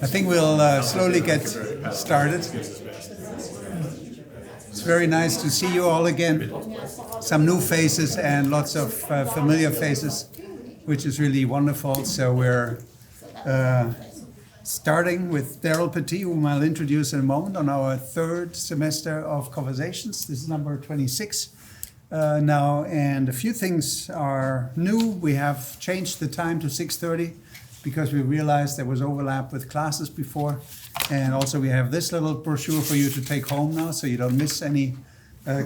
I think we'll slowly get started. It's very nice to see you all again. Some new faces and lots of familiar faces, which is really wonderful. So we're starting with Darrell Petit, whom I'll introduce in a moment, on our third semester of Conversations. This is number 26 now, and a few things are new. We have changed the time to 6:30 because we realized there was overlap with classes before. And also we have this little brochure for you to take home now, so you don't miss any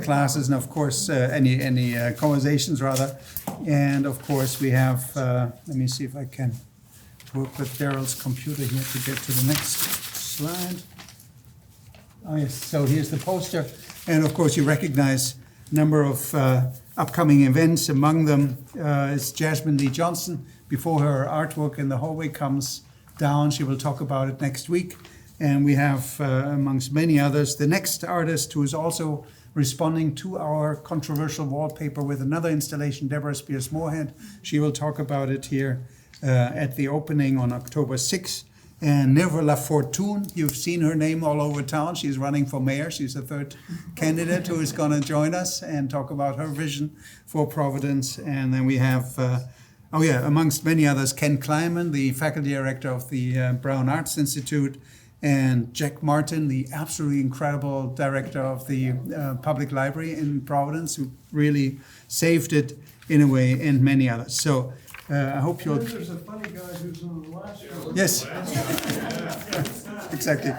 classes, and of course any conversations rather. And of course we have, let me see if I can work with Darrell's computer here to get to the next slide. Oh yes, so here's the poster. And of course you recognize a number of upcoming events. Among them is Jasmine Lee Johnson. Before her artwork in the hallway comes down, she will talk about it next week. And we have, amongst many others, the next artist who is also responding to our controversial wallpaper with another installation, Deborah Spears-Moorhead. She will talk about it here at the opening on October 6th. And Nerva La Fortune, you've seen her name all over town. She's running for mayor. She's the third candidate who is going to join us and talk about her vision for Providence. And then we have, amongst many others, Ken Kleiman, the faculty director of the Brown Arts Institute, and Jack Martin, the absolutely incredible director of the public library in Providence, who really saved it in a way, and many others. So I hope you'll... There's a funny guy who's in the last show. Yes, exactly.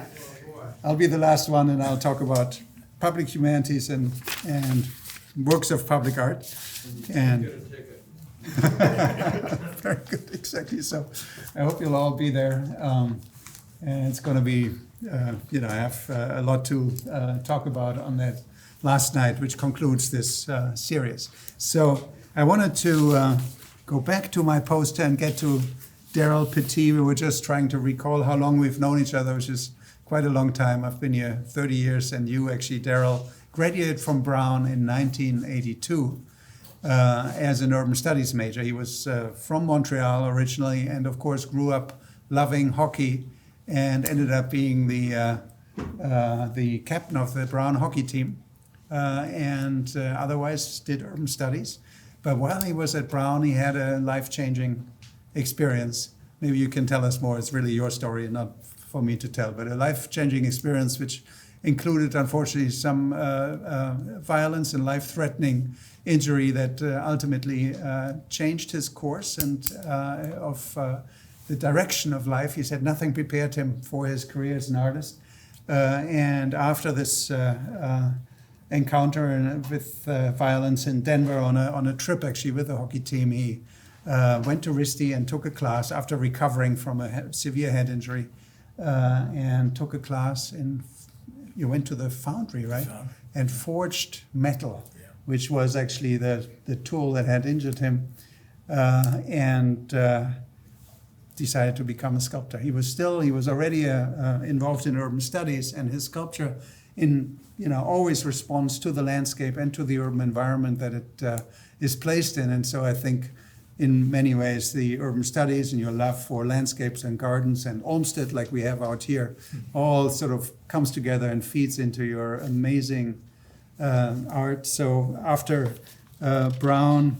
I'll be the last one, and I'll talk about public humanities and works of public art. And very good, exactly. So I hope you'll all be there. And it's going to be, I have a lot to talk about on that last night, which concludes this series. So I wanted to go back to my poster and get to Darrell Petit. We were just trying to recall how long we've known each other, which is quite a long time. I've been here 30 years, and you actually, Darrell, graduated from Brown in 1982 as an urban studies major. He was from Montreal originally, and of course grew up loving hockey, and ended up being the captain of the Brown hockey team, and otherwise did urban studies. But while he was at Brown, he had a life-changing experience. Maybe you can tell us more. It's really your story, not for me to tell, but a life-changing experience which included, unfortunately, some violence and life-threatening injury that ultimately changed his course and of the direction of life. He said nothing prepared him for his career as an artist. And after this encounter with violence in Denver on a trip actually with the hockey team, he went to RISD and took a class after recovering from a severe head injury, and took a class you went to the foundry, right? And forged metal, which was actually the tool that had injured him, and decided to become a sculptor. He was already involved in urban studies, and his sculpture always responds to the landscape and to the urban environment that it is placed in. And so I think in many ways the urban studies and your love for landscapes and gardens and Olmsted, like we have out here, all sort of comes together and feeds into your amazing art. So after Brown,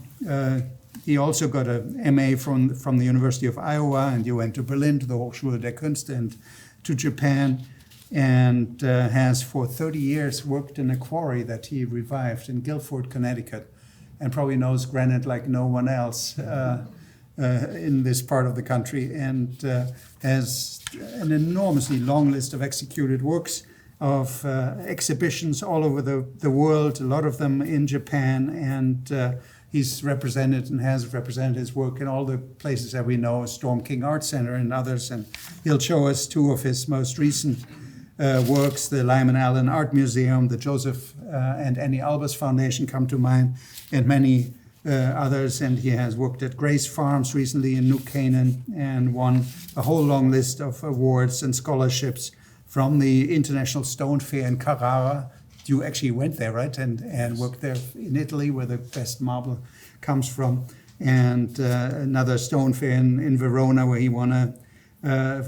he also got a MA from the University of Iowa, and you went to Berlin to the Hochschule der Künste and to Japan, and has for 30 years worked in a quarry that he revived in Guilford, Connecticut, and probably knows granite like no one else in this part of the country, and has an enormously long list of executed works of exhibitions all over the world, a lot of them in Japan, and he's represented and has represented his work in all the places that we know, Storm King Art Center and others. And he'll show us two of his most recent works, the Lyman Allen Art Museum, the Joseph and Annie Albers Foundation come to mind, and many others. And he has worked at Grace Farms recently in New Canaan and won a whole long list of awards and scholarships from the International Stone Fair in Carrara. You actually went there, right? And worked there in Italy, where the best marble comes from. And another stone fair in Verona, where he won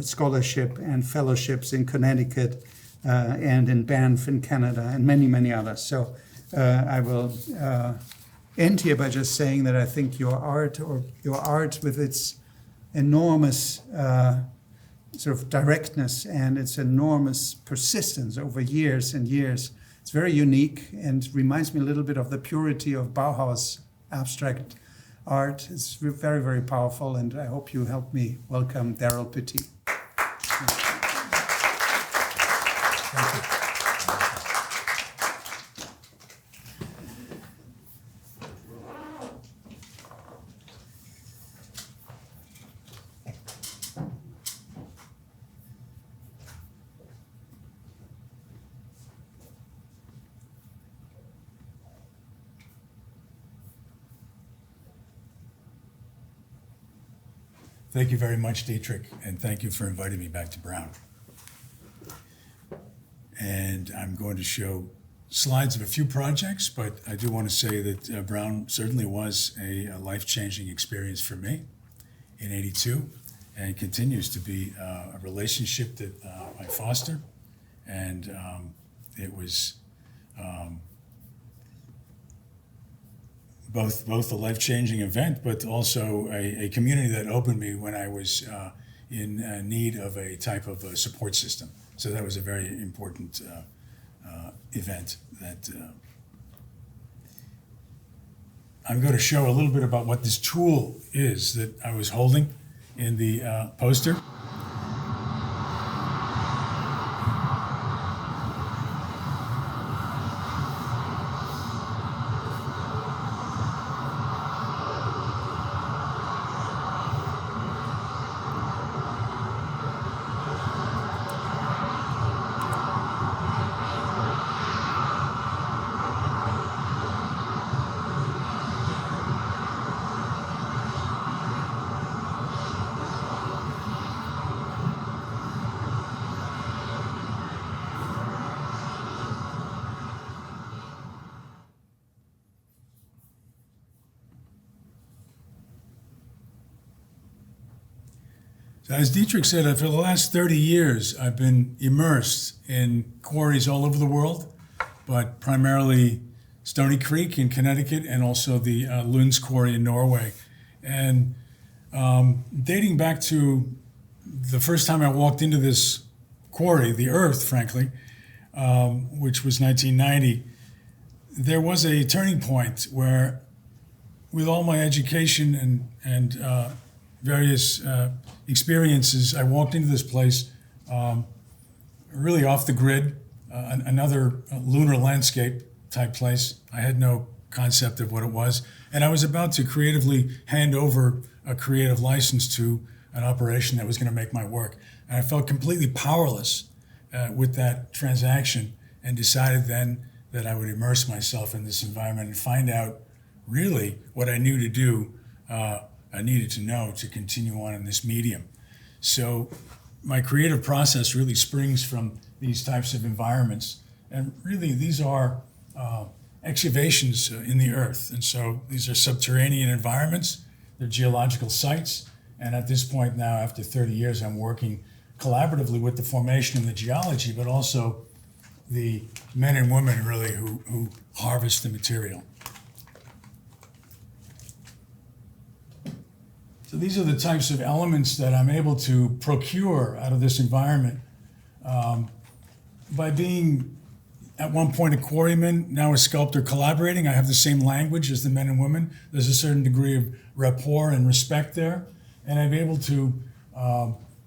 scholarship and fellowships in Connecticut and in Banff in Canada and many, many others. So I will end here by just saying that I think your art with its enormous sort of directness and its enormous persistence over years and years, it's very unique and reminds me a little bit of the purity of Bauhaus abstract art. It's very, very powerful, and I hope you help me welcome Darrell Petit. Thank you. Thank you very much, Dietrich, and thank you for inviting me back to Brown. And I'm going to show slides of a few projects, but I do want to say that Brown certainly was a life-changing experience for me in '82, and continues to be a relationship that I foster. And it was both a life-changing event, but also a community that opened me when I was in need of a type of a support system. So that was a very important event that I'm going to show a little bit about what this tool is that I was holding in the poster. So as Dietrich said, for the last 30 years, I've been immersed in quarries all over the world, but primarily Stony Creek in Connecticut and also the Lunds Quarry in Norway. And dating back to the first time I walked into this quarry, the earth, frankly, which was 1990, there was a turning point where, with all my education and various experiences, I walked into this place really off the grid, another lunar landscape type place. I had no concept of what it was. And I was about to creatively hand over a creative license to an operation that was going to make my work. And I felt completely powerless with that transaction, and decided then that I would immerse myself in this environment and find out really what I knew to do, I needed to know to continue on in this medium. So my creative process really springs from these types of environments. And really, these are excavations in the earth. And so these are subterranean environments. They're geological sites. And at this point now, after 30 years, I'm working collaboratively with the formation and the geology, but also the men and women really who harvest the material. So these are the types of elements that I'm able to procure out of this environment by being, at one point, a quarryman, now a sculptor collaborating. I have the same language as the men and women. There's a certain degree of rapport and respect there. And I'm able to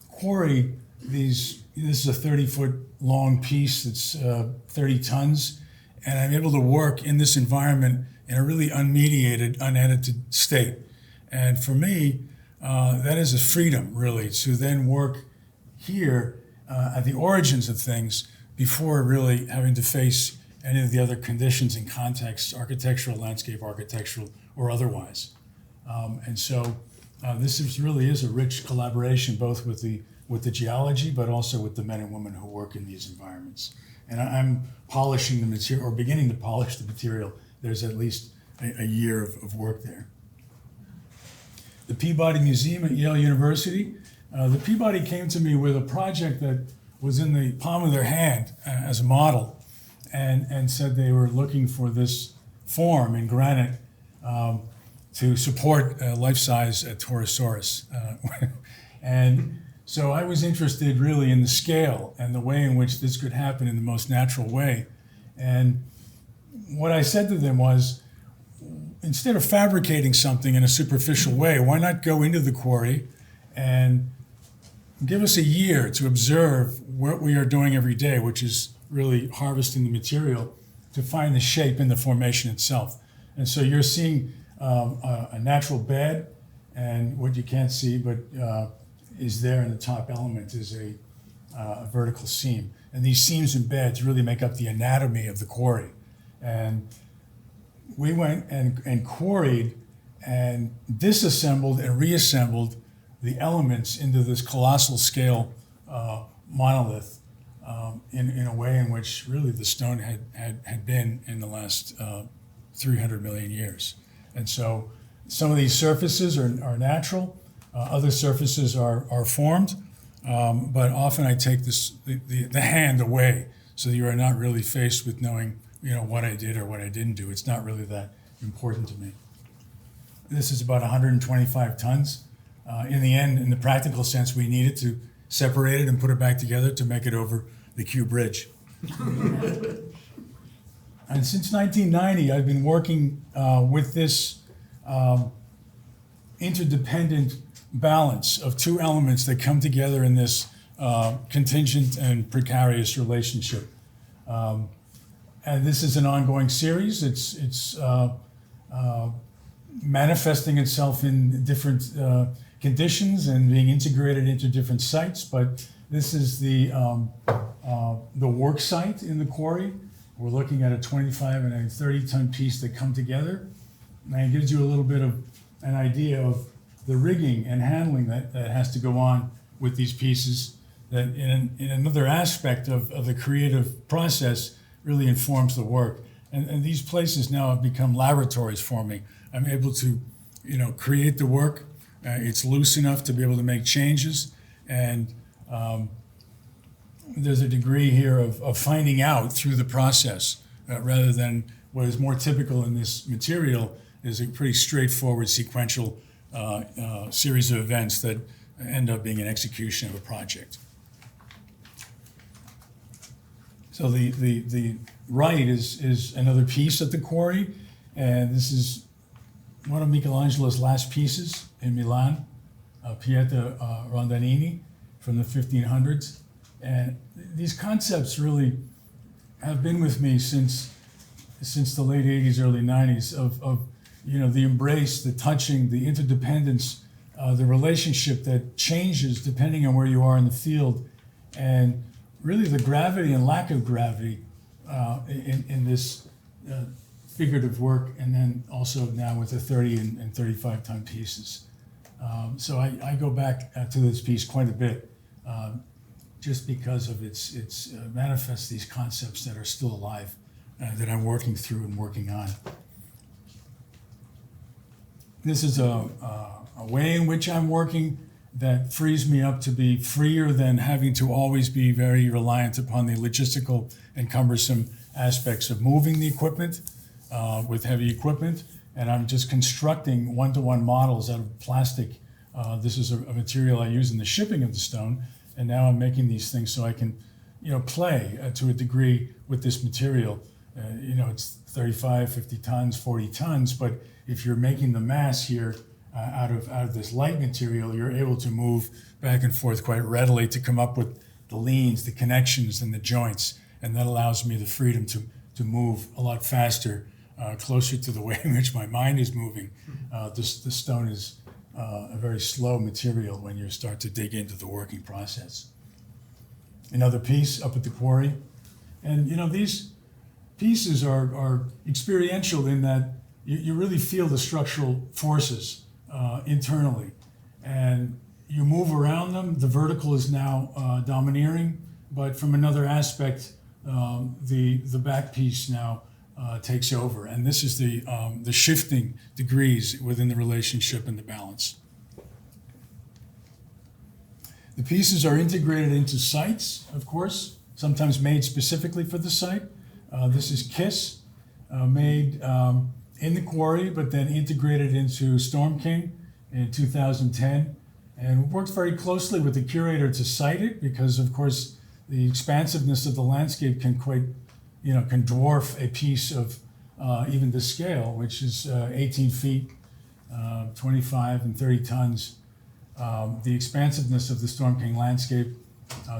quarry these. This is a 30-foot long piece that's 30 tons. And I'm able to work in this environment in a really unmediated, unedited state. And for me, that is a freedom, really, to then work here at the origins of things before really having to face any of the other conditions and contexts, architectural, landscape architectural, or otherwise. And so this really is a rich collaboration, both with the geology, but also with the men and women who work in these environments. And I'm polishing the material, or beginning to polish the material. There's at least a year of work there. The Peabody Museum at Yale University the Peabody came to me with a project that was in the palm of their hand as a model, and said they were looking for this form in granite to support a life-size Torosaurus. And so I was interested really in the scale and the way in which this could happen in the most natural way. And what I said to them was, instead of fabricating something in a superficial way, why not go into the quarry and give us a year to observe what we are doing every day, which is really harvesting the material to find the shape in the formation itself. And so you're seeing a natural bed, and what you can't see but is there in the top element is a vertical seam. And these seams and beds really make up the anatomy of the quarry. And we went and quarried and disassembled and reassembled the elements into this colossal scale monolith in a way in which really the stone had been in the last 300 million years. And so some of these surfaces are natural, other surfaces are formed, but often I take the hand away so that you are not really faced with knowing what I did or what I didn't do. It's not really that important to me. This is about 125 tons. In the end, in the practical sense, we needed to separate it and put it back together to make it over the Kew Bridge. And since 1990, I've been working with this interdependent balance of two elements that come together in this contingent and precarious relationship. And this is an ongoing series. It's manifesting itself in different conditions and being integrated into different sites. But this is the work site in the quarry. We're looking at a 25 and a 30-ton piece that come together. And it gives you a little bit of an idea of the rigging and handling that has to go on with these pieces that in another aspect of the creative process really informs the work. And these places now have become laboratories for me. I'm able to, create the work. It's loose enough to be able to make changes. And there's a degree here of finding out through the process rather than what is more typical in this material is a pretty straightforward sequential series of events that end up being an execution of a project. So the right is another piece at the quarry, and this is one of Michelangelo's last pieces in Milan, Pieta Rondanini from the 1500s. And these concepts really have been with me since the late 80s, early 90s of the embrace, the touching, the interdependence, the relationship that changes depending on where you are in the field, and really the gravity and lack of gravity in this figurative work, and then also now with the 30 and 35 ton pieces. So I go back to this piece quite a bit, just because of its manifests these concepts that are still alive, that I'm working through and working on. This is a way in which I'm working that frees me up to be freer than having to always be very reliant upon the logistical and cumbersome aspects of moving the equipment with heavy equipment. And I'm just constructing one-to-one models out of plastic. This is a material I use in the shipping of the stone. And now I'm making these things so I can, play to a degree with this material. It's 35, 50 tons, 40 tons, but if you're making the mass here out of this light material, you're able to move back and forth quite readily to come up with the leans, the connections, and the joints. And that allows me the freedom to move a lot faster, closer to the way in which my mind is moving. The stone is a very slow material when you start to dig into the working process. Another piece up at the quarry. And these pieces are experiential in that you really feel the structural forces internally. And you move around them. The vertical is now domineering, but from another aspect, the back piece now takes over. And this is the shifting degrees within the relationship and the balance. The pieces are integrated into sites, of course, sometimes made specifically for the site. This is KISS, made in the quarry, but then integrated into Storm King in 2010. And worked very closely with the curator to site it because, of course, the expansiveness of the landscape can can dwarf a piece of even the scale, which is 18 feet, 25 and 30 tons. The expansiveness of the Storm King landscape,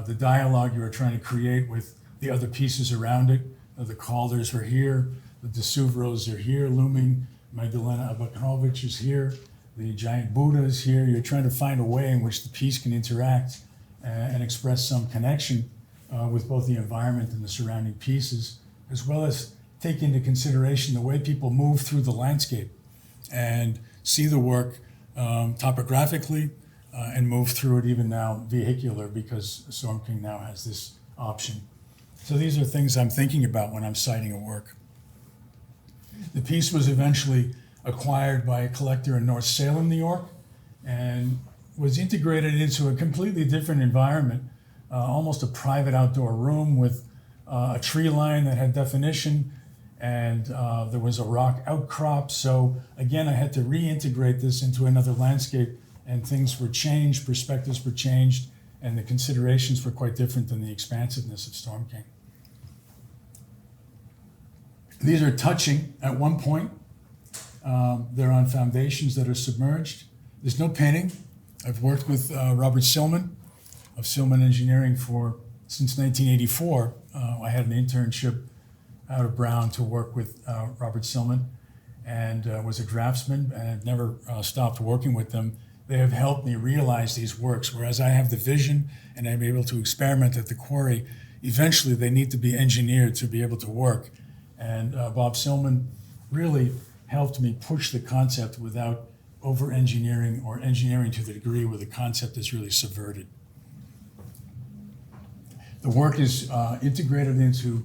the dialogue you are trying to create with the other pieces around it. The Calders are here, the Desuvros are here looming, Magdalena Abakhanovic is here, the giant Buddha is here. You're trying to find a way in which the piece can interact and express some connection with both the environment and the surrounding pieces, as well as take into consideration the way people move through the landscape and see the work topographically and move through it even now vehicular because Storm King now has this option. So these are things I'm thinking about when I'm citing a work. The piece was eventually acquired by a collector in North Salem, New York, and was integrated into a completely different environment, almost a private outdoor room with a tree line that had definition, and there was a rock outcrop. So again, I had to reintegrate this into another landscape, and things were changed, perspectives were changed, and the considerations were quite different than the expansiveness of Storm King. These are touching at one point. They're on foundations that are submerged. There's no painting. I've worked with Robert Silman of Silman Engineering since 1984. I had an internship out of Brown to work with Robert Silman and was a draftsman, and I've never stopped working with them. They have helped me realize these works, whereas I have the vision and I'm able to experiment at the quarry. Eventually, they need to be engineered to be able to work. And Bob Silman really helped me push the concept without over-engineering or engineering to the degree where the concept is really subverted. The work is integrated into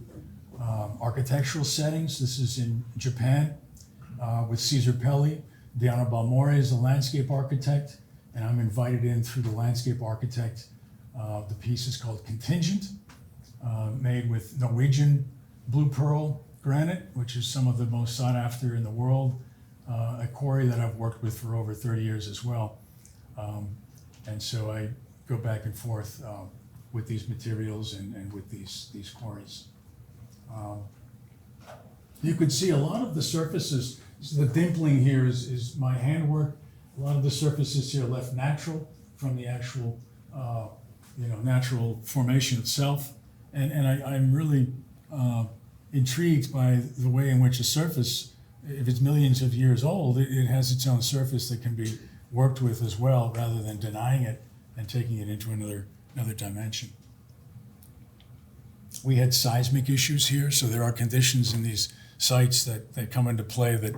architectural settings. This is in Japan with Cesar Pelli. Diana Balmore is a landscape architect, and I'm invited in through the landscape architect. The piece is called Contingent, made with Norwegian blue pearl granite, which is some of the most sought after in the world, a quarry that I've worked with for over 30 years as well. And so I go back and forth with these materials and with these quarries. You could see a lot of the surfaces, so the dimpling here is my handwork. A lot of the surfaces here are left natural from the actual natural formation itself. And I'm really intrigued by the way in which a surface, if it's millions of years old, it has its own surface that can be worked with as well, rather than denying it and taking it into another dimension. We had seismic issues here, so there are conditions in these sites that come into play that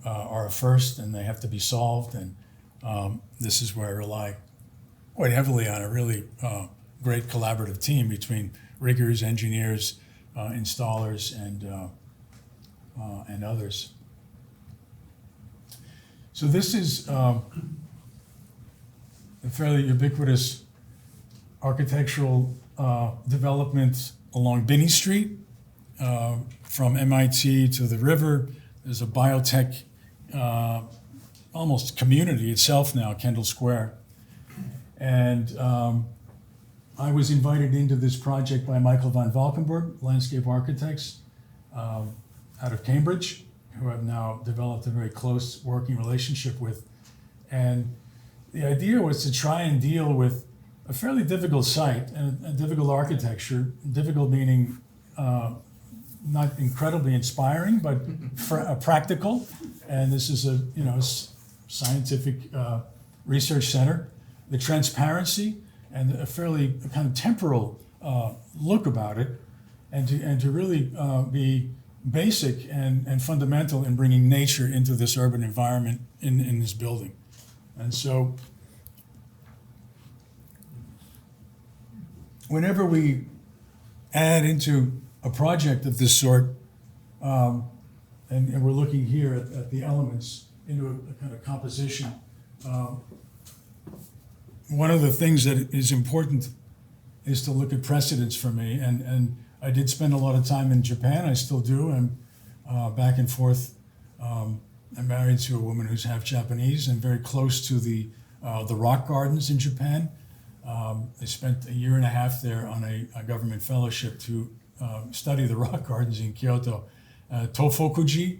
are a first, and they have to be solved. And this is where I rely quite heavily on a really great collaborative team between riggers, engineers, installers, and others. So this is a fairly ubiquitous architectural development along Binney Street, from MIT to the river. There's a biotech almost community itself now, Kendall Square. And I was invited into this project by Michael van Valkenburg, landscape architects out of Cambridge, who I've now developed a very close working relationship with. And the idea was to try and deal with a fairly difficult site and a difficult architecture, difficult meaning not incredibly inspiring, but practical. And this is a scientific research center. The transparency and a fairly kind of temporal look about it, and to really be basic and fundamental in bringing nature into this urban environment in this building. And so whenever we add into a project of this sort, and we're looking here at the elements into a kind of composition, one of the things that is important is to look at precedents for me. And I did spend a lot of time in Japan. I still do. I'm back and forth. I'm married to a woman who's half Japanese and very close to the rock gardens in Japan. I spent a year and a half there on a government fellowship to study the rock gardens in Kyoto, Tofokuji,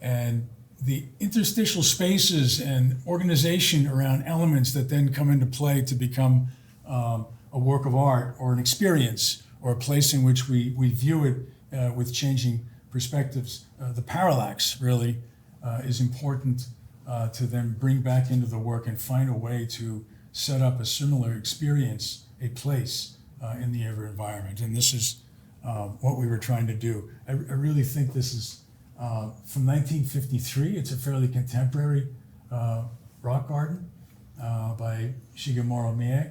and the interstitial spaces and organization around elements that then come into play to become a work of art or an experience or a place in which we view it with changing perspectives. The parallax really is important to then bring back into the work and find a way to set up a similar experience, a place in the environment. And this is what we were trying to do. I really think this is from 1953. It's a fairly contemporary rock garden by Shigemura Mie.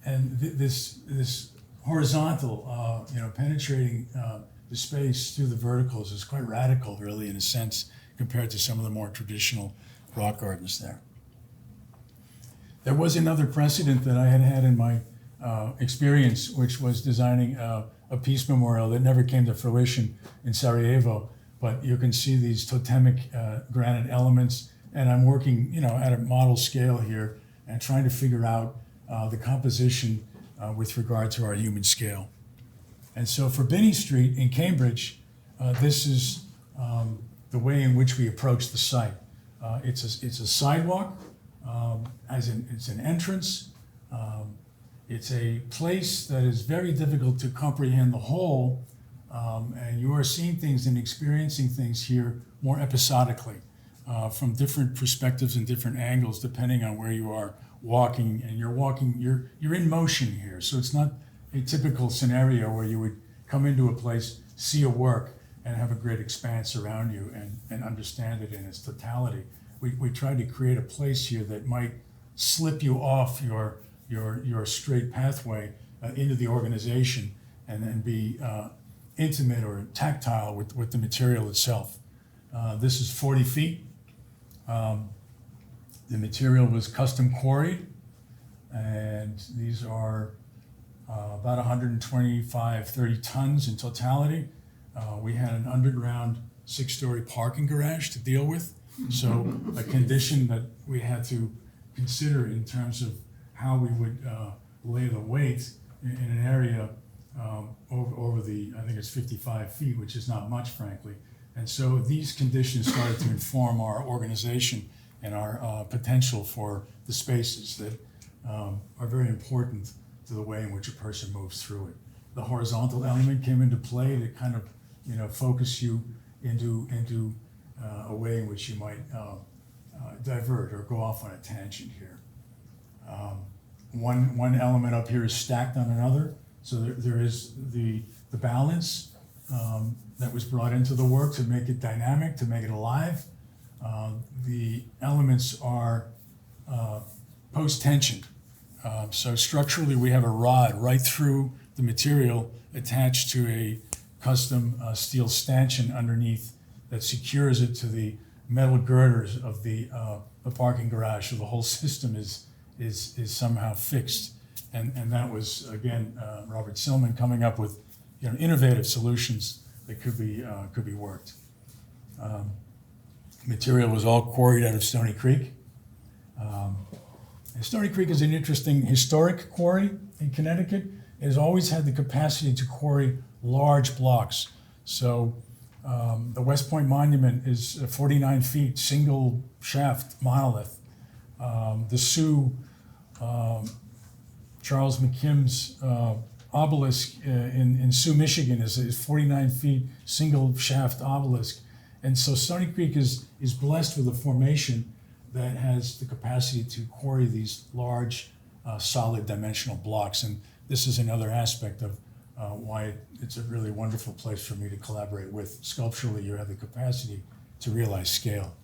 And this horizontal, penetrating the space through the verticals is quite radical, really, in a sense, compared to some of the more traditional rock gardens there. There was another precedent that I had in my experience, which was designing a peace memorial that never came to fruition in Sarajevo. But you can see these totemic granite elements, and I'm working, at a model scale here and trying to figure out the composition with regard to our human scale. And so for Binney Street in Cambridge, this is the way in which we approach the site. It's a sidewalk, it's an entrance. It's a place that is very difficult to comprehend the whole, and you are seeing things and experiencing things here more episodically, from different perspectives and different angles, depending on where you are walking. And you're in motion here, so it's not a typical scenario where you would come into a place, see a work, and have a great expanse around you and understand it in its totality. We tried to create a place here that might slip you off your straight pathway into the organization and then be intimate or tactile with the material itself. This is 40 feet. The material was custom quarried, and these are about 125, 30 tons in totality. We had an underground 6-story parking garage to deal with. So a condition that we had to consider in terms of how we would lay the weight in an area over the, I think it's 55 feet, which is not much, frankly. And so these conditions started to inform our organization and our potential for the spaces that are very important to the way in which a person moves through it. The horizontal element came into play to kind of, focus you into a way in which you might divert or go off on a tangent here. One element up here is stacked on another, so there is the balance that was brought into the work to make it dynamic, to make it alive. The elements are post-tensioned. So structurally, we have a rod right through the material attached to a custom steel stanchion underneath that secures it to the metal girders of the parking garage. So the whole system is somehow fixed. And that was, again, Robert Silman coming up with innovative solutions that could be worked. Material was all quarried out of Stony Creek. And Stony Creek is an interesting historic quarry in Connecticut. It has always had the capacity to quarry large blocks. So the West Point Monument is 49 feet, single shaft monolith. The Sioux, Charles McKim's obelisk in Sioux, Michigan is 49 feet, single shaft obelisk. And so Stony Creek is blessed with a formation that has the capacity to quarry these large, solid dimensional blocks. And this is another aspect of why it's a really wonderful place for me to collaborate with. Sculpturally, you have the capacity to realize scale.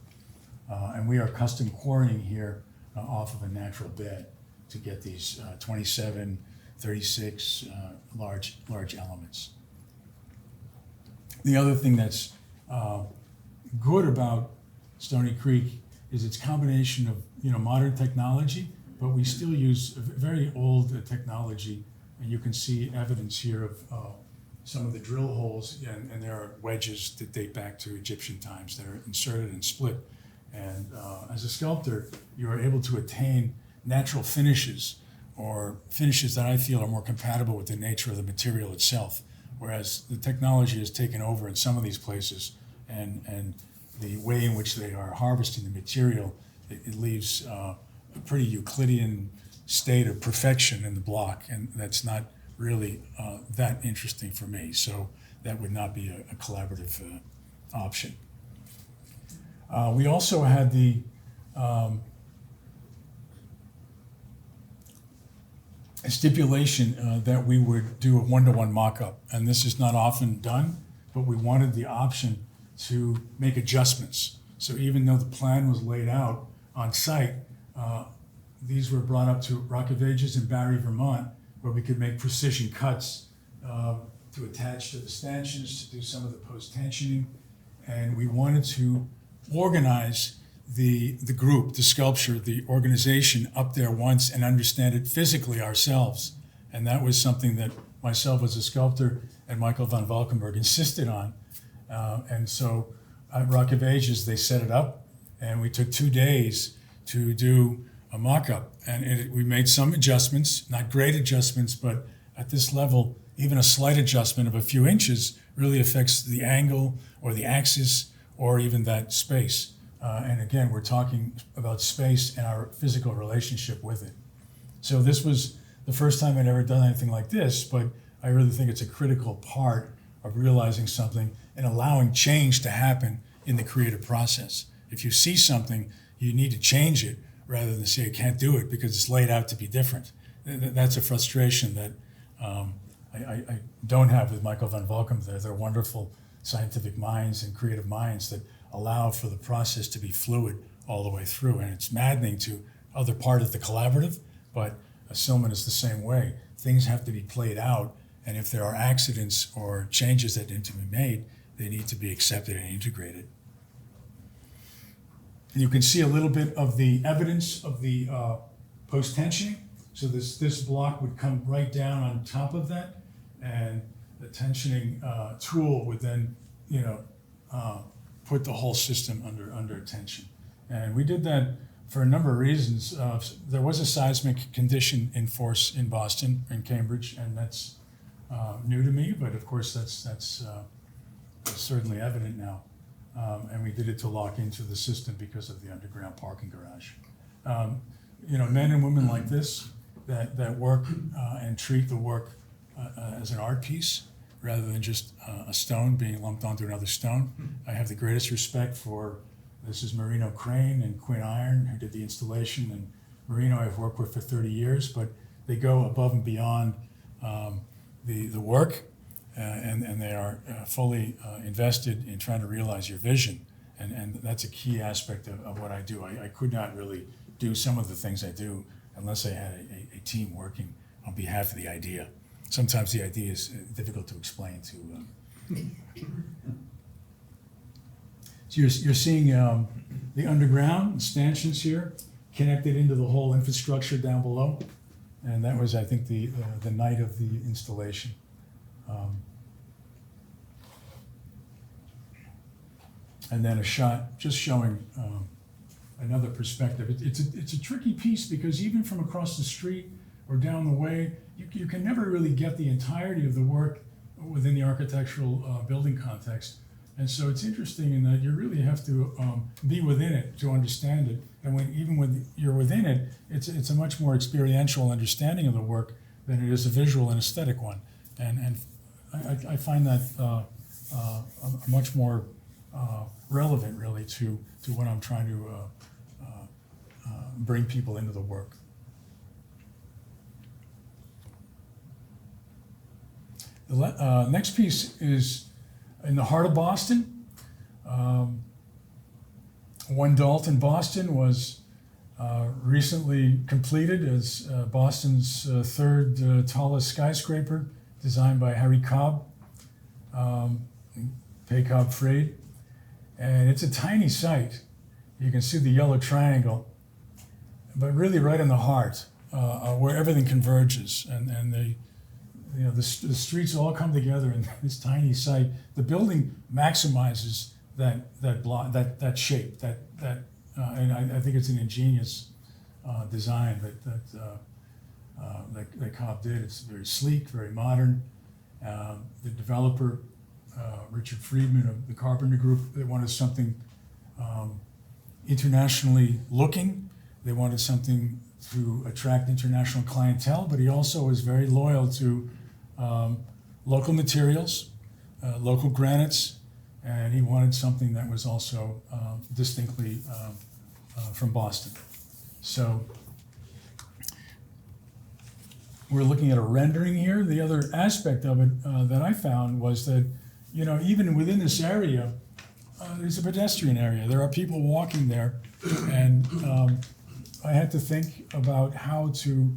And we are custom quarrying here off of a natural bed to get these 27, 36 large elements. The other thing that's good about Stony Creek is its combination of modern technology, but we still use a very old technology, and you can see evidence here of some of the drill holes, and there are wedges that date back to Egyptian times that are inserted and split. And as a sculptor, you are able to attain natural finishes, or finishes that I feel are more compatible with the nature of the material itself, whereas the technology has taken over in some of these places, and the way in which they are harvesting the material, it leaves a pretty Euclidean state of perfection in the block, and that's not really that interesting for me. So that would not be a collaborative option. We also had the stipulation that we would do a one-to-one mock-up, and this is not often done, but we wanted the option to make adjustments. So even though the plan was laid out on site, these were brought up to Rock of Ages in Barre, Vermont, where we could make precision cuts to attach to the stanchions, to do some of the post-tensioning, and we wanted to organize the group, the sculpture, the organization up there once and understand it physically ourselves. And that was something that myself as a sculptor and Michael van Valkenburg insisted on. And so at Rock of Ages, they set it up, and we took 2 days to do a mock-up. And we made some adjustments, not great adjustments, but at this level, even a slight adjustment of a few inches really affects the angle or the axis or even that space. And again, we're talking about space and our physical relationship with it. So this was the first time I'd ever done anything like this, but I really think it's a critical part of realizing something and allowing change to happen in the creative process. If you see something, you need to change it rather than say, I can't do it because it's laid out to be different. That's a frustration that I don't have with Michael van Valkenburg. They're wonderful scientific minds and creative minds that allow for the process to be fluid all the way through. And it's maddening to other part of the collaborative, but Silman is the same way. Things have to be played out, and if there are accidents or changes that need to be made, they need to be accepted and integrated. And you can see a little bit of the evidence of the post-tensioning. So this block would come right down on top of that, and the tensioning tool would then, put the whole system under tension. And we did that for a number of reasons. There was a seismic condition in force in Boston and Cambridge, and that's new to me, but of course that's certainly evident now. And we did it to lock into the system because of the underground parking garage. Men and women like this that work and treat the work as an art piece rather than just a stone being lumped onto another stone. I have the greatest respect for, this is Marino Crane and Quinn Iron who did the installation, and Marino I've worked with for 30 years, but they go above and beyond the work, and they are fully invested in trying to realize your vision, and that's a key aspect of what I do. I could not really do some of the things I do unless I had a team working on behalf of the idea. Sometimes the idea is difficult to explain to. So you're seeing the underground stanchions here connected into the whole infrastructure down below, and that was, I think, the night of the installation. And then a shot just showing another perspective. It's a tricky piece because even from across the street or down the way, you can never really get the entirety of the work within the architectural building context. And so it's interesting in that you really have to be within it to understand it. And even when you're within it, it's a much more experiential understanding of the work than it is a visual and aesthetic one. And I find that much more relevant, really, to what I'm trying to bring people into the work. The next piece is in the heart of Boston. One Dalton, Boston was recently completed as Boston's third tallest skyscraper, designed by Harry Cobb, Pay Cobb Freyd. And it's a tiny site. You can see the yellow triangle. but really right in the heart, where everything converges, and the streets all come together in this tiny site. The building maximizes that shape, and I think it's an ingenious design that Cobb did. It's very sleek, very modern. The developer, Richard Friedman of the Carpenter Group, they wanted something internationally looking. They wanted something to attract international clientele, but he also was very loyal to local materials, local granites, and he wanted something that was also distinctly from Boston. So we're looking at a rendering here. The other aspect of it that I found was that, even within this area, there's a pedestrian area. There are people walking there, and I had to think about how to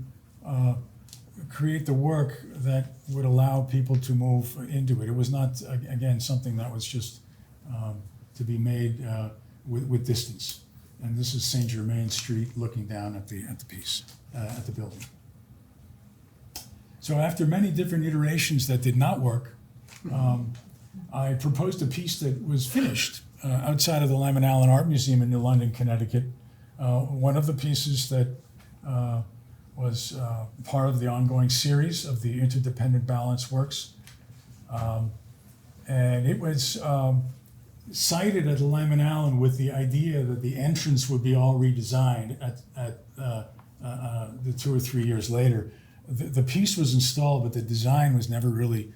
create the work that would allow people to move into it. It was not, again, something that was just to be made with distance. And this is Saint Germain Street looking down at the piece, at the building. So after many different iterations that did not work, I proposed a piece that was finished outside of the Lyman Allen Art Museum in New London, Connecticut. One of the pieces that was part of the ongoing series of the Interdependent Balance Works. And it was cited at the Lyman Allen with the idea that the entrance would be all redesigned at the 2 or 3 years later. The piece was installed, but the design was never really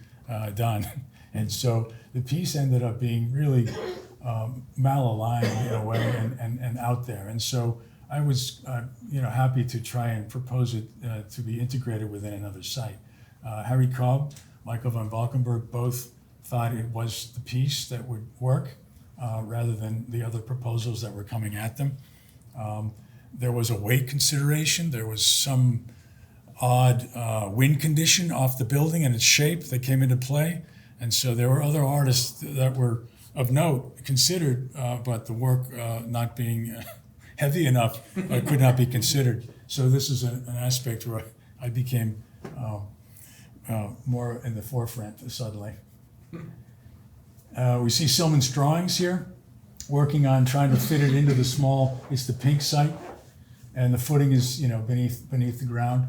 done. And so the piece ended up being really malaligned in a way and out there. And so I was happy to try and propose it to be integrated within another site. Harry Cobb, Michael von Valkenburg both thought it was the piece that would work rather than the other proposals that were coming at them. There was a weight consideration. There was some odd wind condition off the building and its shape that came into play. And so there were other artists that were of note considered, but the work not being heavy enough could not be considered. So this is an aspect where I became more in the forefront suddenly. We see Silman's drawings here, working on trying to fit it into the small, it's the pink site, and the footing is beneath the ground.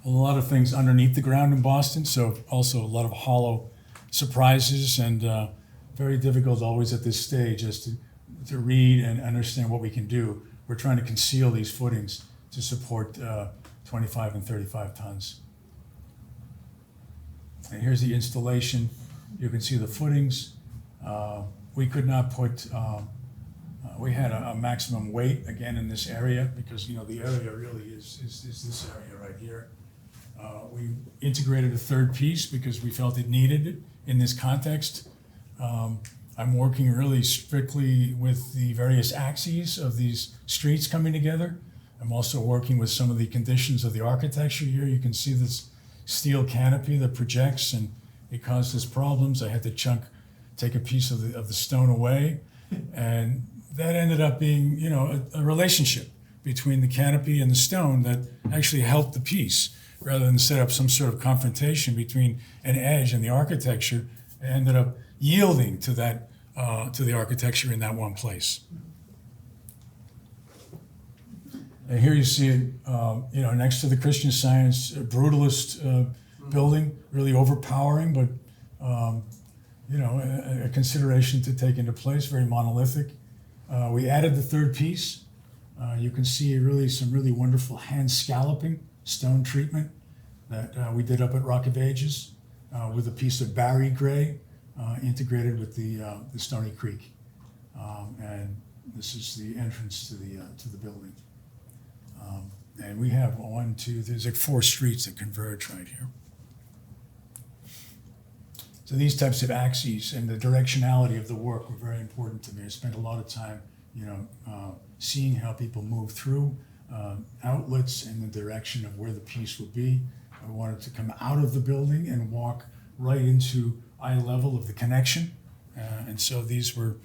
A lot of things underneath the ground in Boston, so also a lot of hollow surprises, and very difficult always at this stage as to read and understand what we can do. We're trying to conceal these footings to support 25 and 35 tons. And here's the installation. You can see the footings. We could not put, we had a maximum weight again in this area because the area really is this area right here. We integrated a third piece because we felt it needed it in this context. I'm working really strictly with the various axes of these streets coming together. I'm also working with some of the conditions of the architecture here. You can see this steel canopy that projects, and it caused us problems. I had to take a piece of the stone away, and that ended up being, a relationship between the canopy and the stone that actually helped the piece, rather than set up some sort of confrontation between an edge and the architecture. It ended up yielding to that, to the architecture in that one place. And here you see it, next to the Christian Science brutalist building, really overpowering, but a consideration to take into place, very monolithic. We added the third piece. You can see some really wonderful hand scalloping, stone treatment that we did up at Rock of Ages with a piece of Barry gray integrated with the Stony Creek. And this is the entrance to the building. And we have there's like 4 streets that converge right here. So these types of axes and the directionality of the work were very important to me. I spent a lot of time, seeing how people move through outlets in the direction of where the piece would be. I wanted to come out of the building and walk right into eye level of the connection. And so these were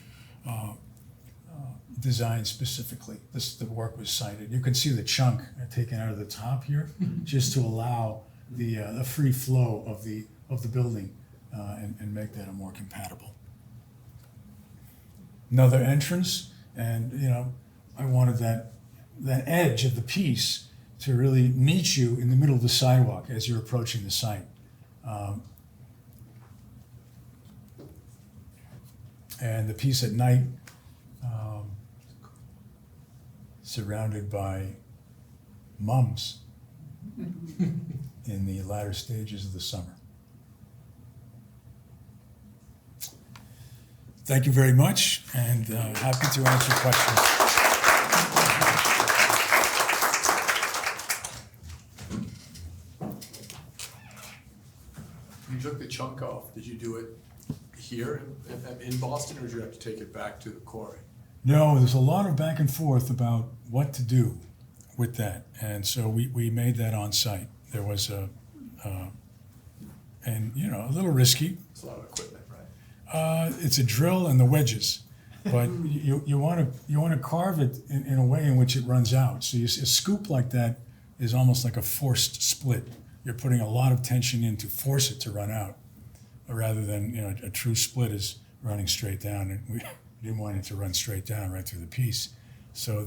designed specifically. The work was sited. You can see the chunk taken out of the top here, just to allow the free flow of the building and make that a more compatible. Another entrance, and I wanted that edge of the piece to really meet you in the middle of the sidewalk as you're approaching the site. And the piece at night, surrounded by mums in the latter stages of the summer. Thank you very much, and happy to answer questions. You took the chunk off. Did you do it here in Boston, or did you have to take it back to the quarry? No, there's a lot of back and forth about what to do with that, and so we made that on site. There was a little risky. It's a lot of equipment, right? It's a drill and the wedges, but you want to carve it in a way in which it runs out. So a scoop like that is almost like a forced split. You're putting a lot of tension in to force it to run out, rather than a true split is running straight down, and we didn't want it to run straight down right through the piece. So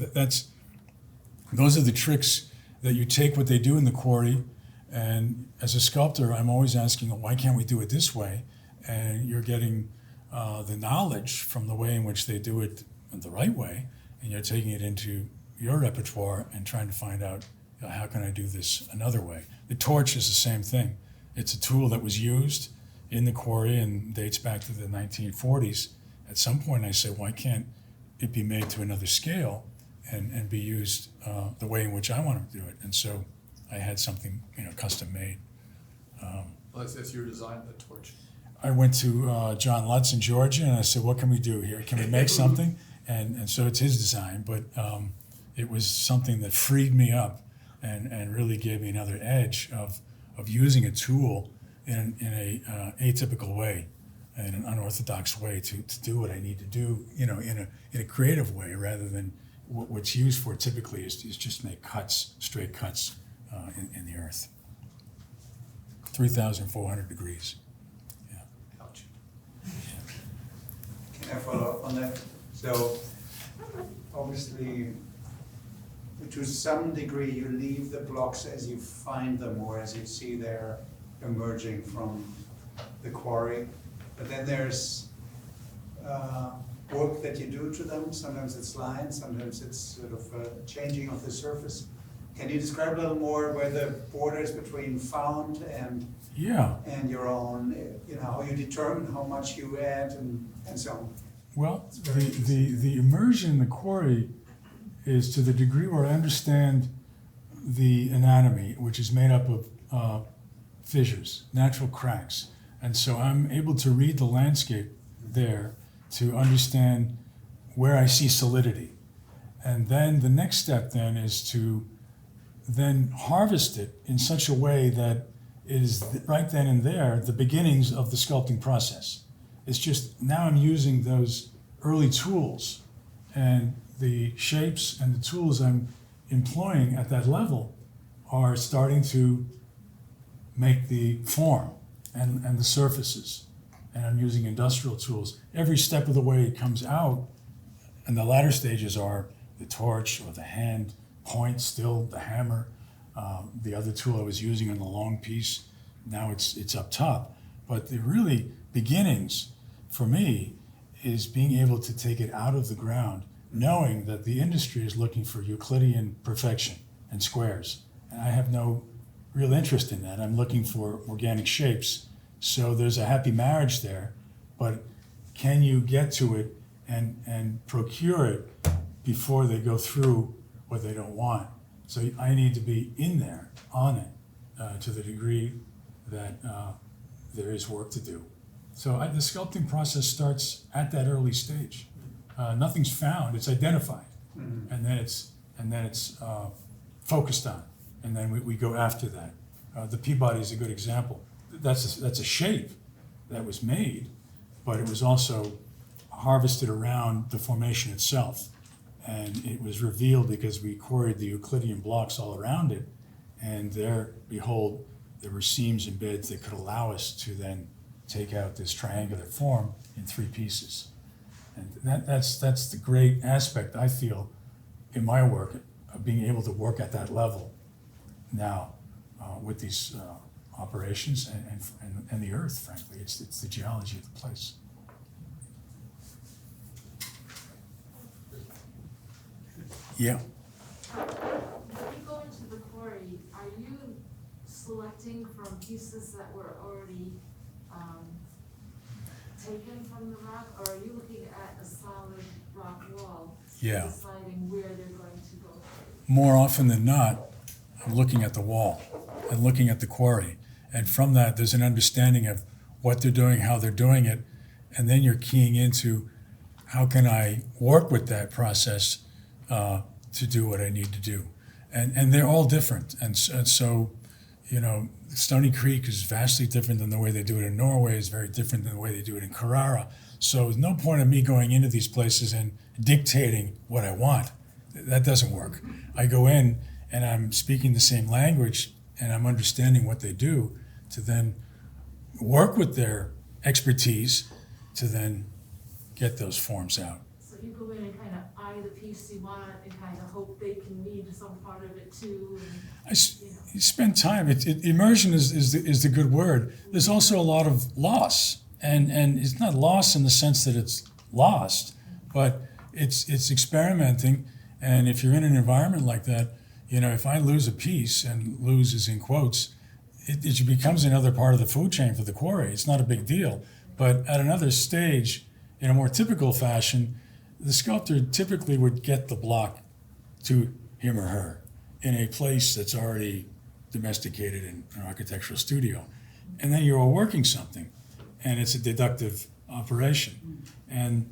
those are the tricks that you take what they do in the quarry, and as a sculptor, I'm always asking, why can't we do it this way? And you're getting the knowledge from the way in which they do it the right way, and you're taking it into your repertoire and trying to find out, how can I do this another way? The torch is the same thing. It's a tool that was used in the quarry and dates back to the 1940s. At some point I said, why can't it be made to another scale and be used the way in which I want to do it? And so I had something custom made. Well, that's your design of the torch. I went to John Lutz in Georgia, and I said, what can we do here? Can we make something? And so it's his design, but it was something that freed me up and really gave me another edge of using a tool in a atypical way, in an unorthodox way to do what I need to do, in a creative way, rather than what's used for typically is just make cuts, straight cuts in the earth. 3,400 degrees. Yeah. Ouch. Can I follow up on that? So, obviously, to some degree, you leave the blocks as you find them or as you see they're emerging from the quarry. But then there's work that you do to them. Sometimes it's lines, sometimes it's sort of changing of the surface. Can you describe a little more where the borders between found and your own, how you determine how much you add and so on? Well, the immersion in the quarry is to the degree where I understand the anatomy, which is made up of fissures, natural cracks. And so I'm able to read the landscape there to understand where I see solidity. And then the next step then is to then harvest it in such a way that it is right then and there the beginnings of the sculpting process. It's just now I'm using those early tools, and the shapes and the tools I'm employing at that level are starting to make the form and the surfaces. And I'm using industrial tools. Every step of the way it comes out, and the latter stages are the torch or the hand point, still the hammer, the other tool I was using on the long piece. Now it's up top. But the really beginnings for me is being able to take it out of the ground, knowing that the industry is looking for Euclidean perfection and squares. And I have no real interest in that. I'm looking for organic shapes. So there's a happy marriage there, but can you get to it and procure it before they go through what they don't want? So I need to be in there, on it, to the degree that there is work to do. So the sculpting process starts at that early stage. Nothing's found; it's identified, and then it's focused on, and then we go after that. The Peabody is a good example. That's a shape that was made, but it was also harvested around the formation itself, And it was revealed because we quarried the Euclidean blocks all around it, and there, behold, there were seams and beds that could allow us to then take out this triangular form in 3 pieces. And that's the great aspect I feel in my work, of being able to work at that level now with these operations and the earth, frankly. It's the geology of the place. Yeah. When you go into the quarry, are you selecting from pieces that were already taken from the rock, or are you looking at a solid rock wall? Yeah. Deciding where they're going to go? More often than not, I'm looking at the wall and looking at the quarry. And from that, there's an understanding of what they're doing, how they're doing it, and then you're keying into how can I work with that process to do what I need to do. And they're all different. And so, you know, Stony Creek is vastly different than the way they do it in Norway, is very different than the way they do it in Carrara. So there's no point of me going into these places and dictating what I want. That doesn't work. I go in and I'm speaking the same language and I'm understanding what they do to then work with their expertise to then get those forms out. So you go in and kind of eye the piece you want and kind of hope they can need some part of it too. And, You spend time. Immersion is the good word. There's also a lot of loss, and it's not loss in the sense that it's lost, but it's experimenting. And if you're in an environment like that, you know, if I lose a piece, and lose is in quotes, it becomes another part of the food chain for the quarry. It's not a big deal. But at another stage, in a more typical fashion, the sculptor typically would get the block to him or her in a place that's already domesticated in an architectural studio. And then you're working something, and it's a deductive operation. And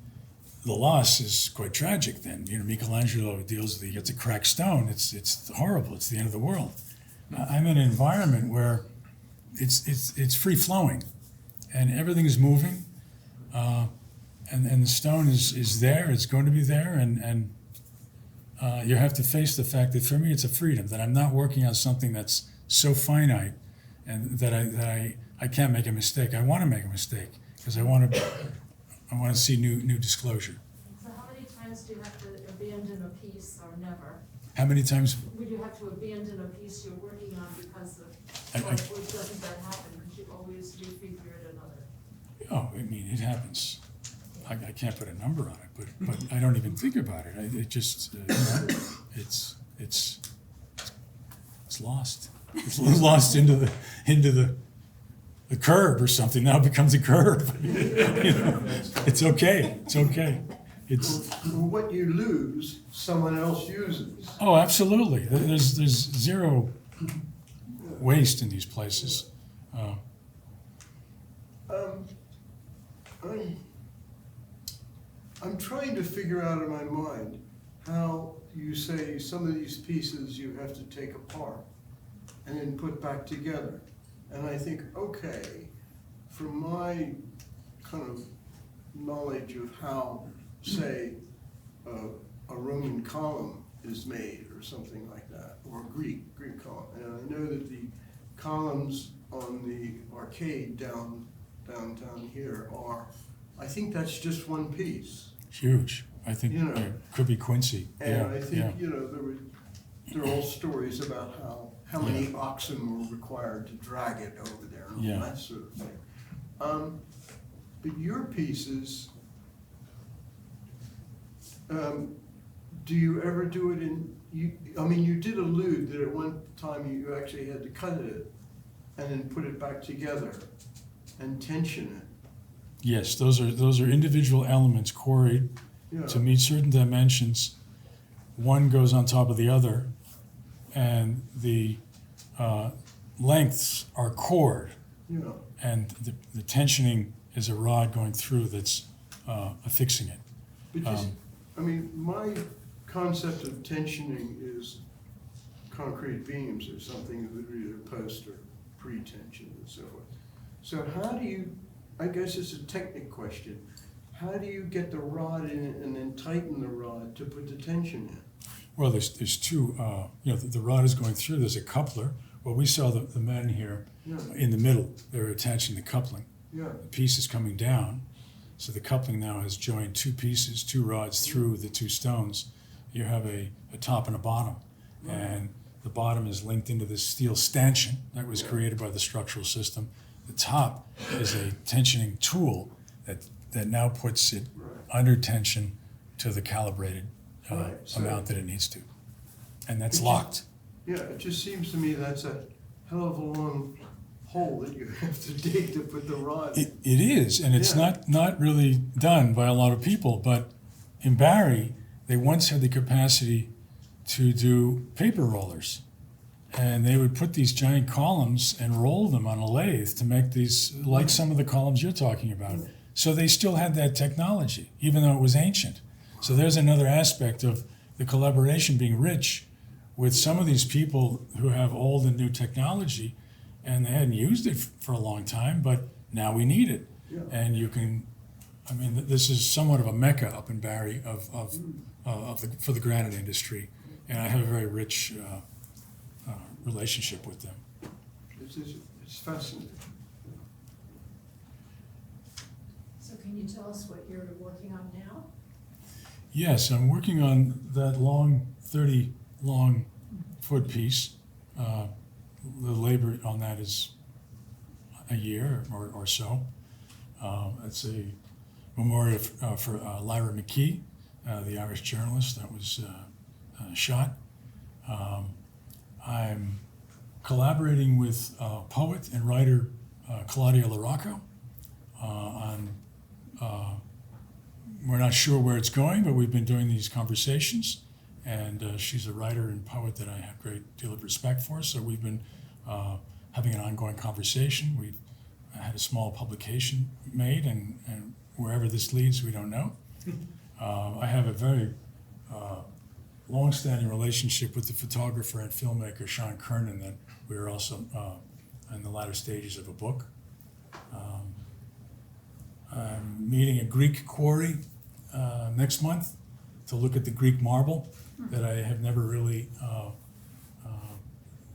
the loss is quite tragic then. You know, Michelangelo deals with, he gets a cracked stone. It's horrible. It's the end of the world. I'm in an environment where it's free flowing, and everything is moving, and the stone is there. It's going to be there, and you have to face the fact that for me it's a freedom, that I'm not working on something that's so finite, and that I can't make a mistake. I want to make a mistake because I want to see new disclosure. so how many times do you have to abandon a piece, or never? How many times? Would you have to abandon a piece you're working on because of, I- or doesn't that happen? Because you always refigure it another? Oh, I mean, it happens. I can't put a number on it, but I don't even think about it. It just, it's lost. It's lost into the curb or something. Now it becomes a curb. You know, it's okay. It's okay. It's What you lose, someone else uses. oh, absolutely. There's zero waste in these places. I'm trying to figure out in my mind how you say some of these pieces you have to take apart and then put back together. And I think, okay, from my kind of knowledge of how, say, a Roman column is made or something like that, or a Greek column. And I know that the columns on the arcade downtown here are, I think that's just one piece. Huge. I think You know. it could be Quincy. And Yeah, I yeah. think, you know, there are all stories about how many oxen were required to drag it over there and Yeah. all that sort of thing. But your pieces, do you ever do it you did allude that at one time you actually had to cut it and then put it back together and tension it. Yes, those are individual elements quarried Yeah. to meet certain dimensions. One goes on top of the other, and the lengths are cored, Yeah. and the tensioning is a rod going through that's affixing it. Because, my concept of tensioning is concrete beams or something that are either post or pre-tensioned and so forth. So how do you, I guess it's a technical question, how do you get the rod in and then tighten the rod to put the tension in? Well, there's two, the rod is going through, there's a coupler. Well, we saw the men here Yeah, in the middle, they're attaching the coupling. yeah, The piece is coming down, so the coupling now has joined two pieces, two rods through the two stones. You have a top and a bottom, and the bottom is linked into this steel stanchion that was created by the structural system. The top is a tensioning tool that now puts it right. under tension to the calibrated Right, so- amount that it needs to, and that's It just- locked. Yeah, it just seems to me that's a hell of a long hole that you have to dig to put the rod in. It is, and it's Yeah. not really done by a lot of people, but in Barrie, they once had the capacity to do paper rollers. And they would put these giant columns and roll them on a lathe to make these, like some of the columns you're talking about. So they still had that technology, even though it was ancient. So there's another aspect of the collaboration being rich with some of these people who have old and new technology, and they hadn't used it for a long time, but now we need it. Yeah. And you can, this is somewhat of a mecca up in Barrie for the granite industry, and I have a very rich relationship with them. It's fascinating. So can you tell us what you're working on now? Yes, I'm working on that long, 30 long foot piece. The labor on that is a year or so. It's a memorial for Lyra McKee, the Irish journalist that was shot. I'm collaborating with poet and writer Claudia LaRocco on, we're not sure where it's going, but we've been doing these conversations, and she's a writer and poet that I have a great deal of respect for, so we've been having an ongoing conversation. We've had a small publication made, and wherever this leads, we don't know. I have a very long-standing relationship with the photographer and filmmaker Sean Kernan that we are also in the latter stages of a book. I'm meeting a Greek quarry next month to look at the Greek marble that I have never really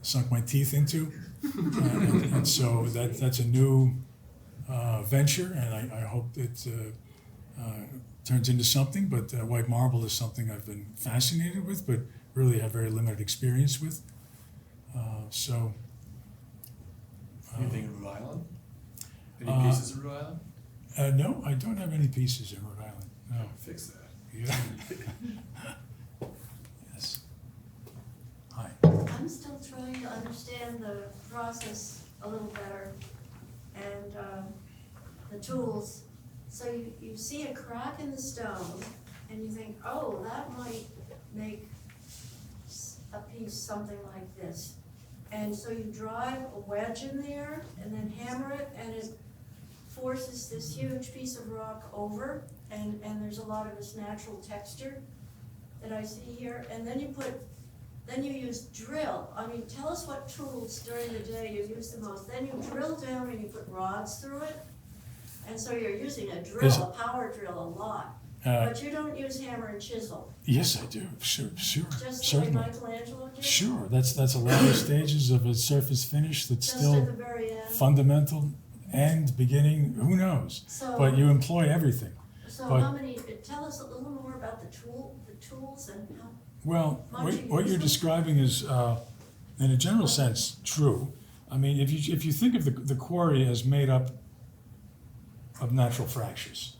sunk my teeth into. And so that's a new venture, and I hope it turns into something, but white marble is something I've been fascinated with, but really have very limited experience with. Anything in Rhode Island? Any Uh, pieces in Rhode Island? No, I don't have any pieces in Rhode Island, no. Fix that. Yeah. Yes. Hi. I'm still trying to understand the process a little better and the tools. So you see a crack in the stone and you think, oh, that might make a piece something like this. And so you drive a wedge in there and then hammer it, and it forces this huge piece of rock over, and there's a lot of this natural texture that I see here. And then you use drill. I mean, tell us what tools during the day you use the most. Then you drill down and you put rods through it. And so you're using a drill, a power drill, a lot. But you don't use hammer and chisel, Yes, I do, sure, just the way certainly. Michelangelo did? Sure, that's a lot of stages of a surface finish that's Just still at the very end? fundamental, end, beginning, who knows? So- But you employ everything. So but- how many, tell us a little more about the tools and how, Well, Might you what use you're them? describing is, in a general sense, true. I mean, if you think of the quarry as made up of natural fractures,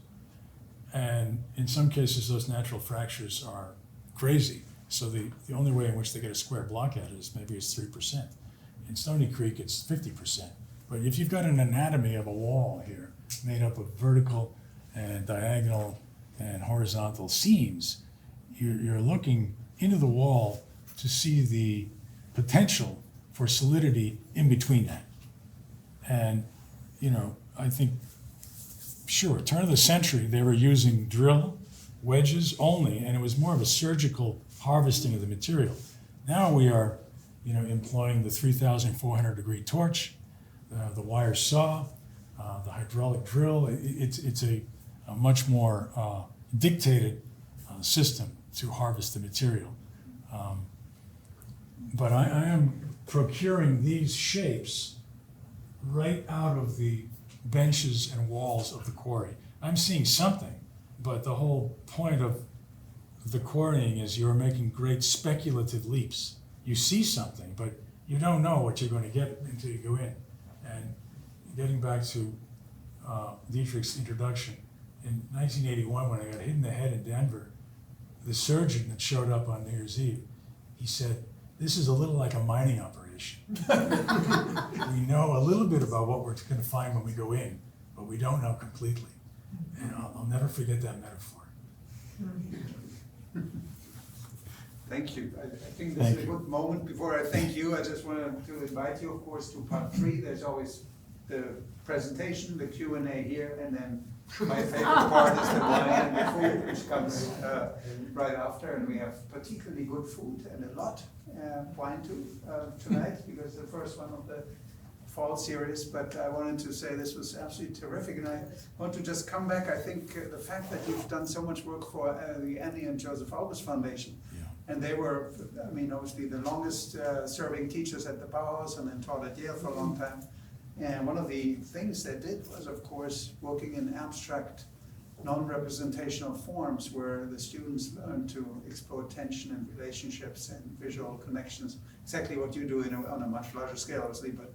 and in some cases those natural fractures are crazy. So the only way in which they get a square block at it is maybe it's 3%. In Stony Creek, it's 50%. But if you've got an anatomy of a wall here made up of vertical and diagonal and horizontal seams, you're looking into the wall to see the potential for solidity in between that. And, I think, sure, turn of the century, they were using drill, wedges only, and it was more of a surgical harvesting of the material. Now we are, employing the 3,400 degree torch, the wire saw, the hydraulic drill. It's a a much more dictated system to harvest the material. But I am procuring these shapes right out of the benches and walls of the quarry. I'm seeing something, but the whole point of the quarrying is you're making great speculative leaps. You see something, but you don't know what you're going to get until you go in. And getting back to Dietrich's introduction, in 1981, when I got hit in the head in Denver, the surgeon that showed up on New Year's Eve, he said, "This is a little like a mining operation. We know a little bit about what we're going to find when we go in, but we don't know completely." And I'll never forget that metaphor. Thank you. I think this is a good moment. Before I thank you, I just wanted to invite you, of course, to part 3. There's always the presentation, the Q&A here, and then my favorite part is the wine and the food, which comes right after. And we have particularly good food and a lot wine too tonight, because the first one of the fall series. But I wanted to say this was absolutely terrific, and I want to just come back. I think the fact that you've done so much work for the Annie and Joseph Albers Foundation. And they were, I mean, obviously the longest serving teachers at the Bauhaus and then taught at Yale for a long time. And one of the things they did was, of course, working in abstract, non-representational forms where the students learn to explore tension and relationships and visual connections. Exactly what you do on a much larger scale, obviously, but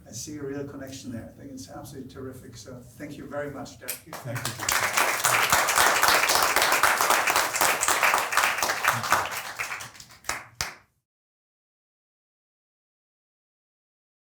I see a real connection there. I think it's absolutely terrific. So thank you very much, Derek. Thank you.